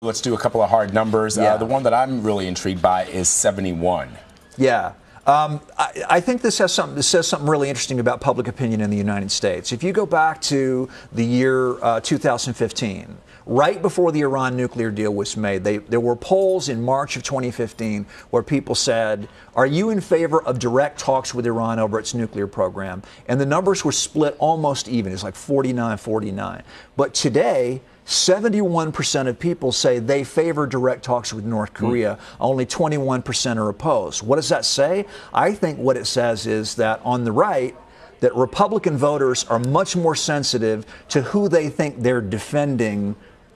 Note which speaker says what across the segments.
Speaker 1: Let's do a couple of hard numbers. The one that I'm really intrigued by is 71.
Speaker 2: Yeah. I think this says something really interesting about public opinion in the United States. If you go back to the year 2015, right before the Iran nuclear deal was made, there were polls in March of 2015 where people said, are you in favor of direct talks with Iran over its nuclear program? And the numbers were split almost even. It's like 49-49. But today, 71% of people say they favor direct talks with North Korea. Only 21% are opposed. What does that say? I think what it says is that on the right, that Republican voters are much more sensitive to who they think they're defending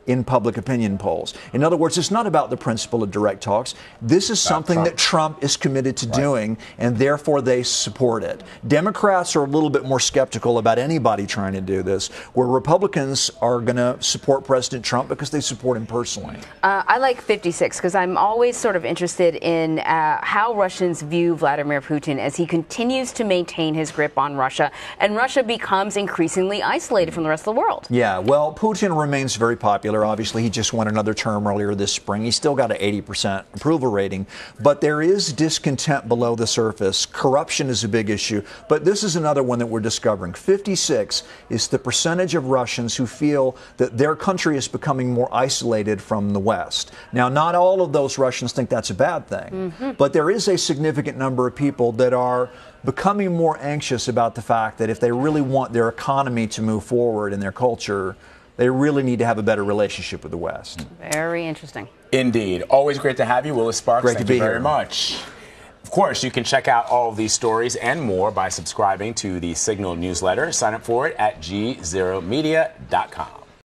Speaker 2: in public opinion polls. In other words, it's not about the principle of direct talks. This is something that Trump is committed to doing, and therefore they support it. Democrats are a little bit more skeptical about anybody trying to do this, where Republicans are going to support President Trump because they support him personally.
Speaker 3: I like 56 because I'm always sort of interested in how Russians view Vladimir Putin as he continues to maintain his grip on Russia, and Russia becomes increasingly isolated from the rest of the world.
Speaker 2: Yeah, well, Putin remains very popular. Obviously, he just won another term earlier this spring. He's still got an 80% approval rating. But there is discontent below the surface. Corruption is a big issue. But this is another one that we're discovering. 56 is the percentage of Russians who feel that their country is becoming more isolated from the West. Now, not all of those Russians think that's a bad thing. But there is a significant number of people that are becoming more anxious about the fact that if they really want their economy to move forward and their culture, they really need to have a better relationship with the West.
Speaker 3: Very interesting.
Speaker 1: Indeed. Always great to have you, Willis Sparks.
Speaker 2: Great to be here.
Speaker 1: Thank you very much. Of course, you can check out all of these stories and more by subscribing to the Signal newsletter. Sign up for it at GZEROmedia.com.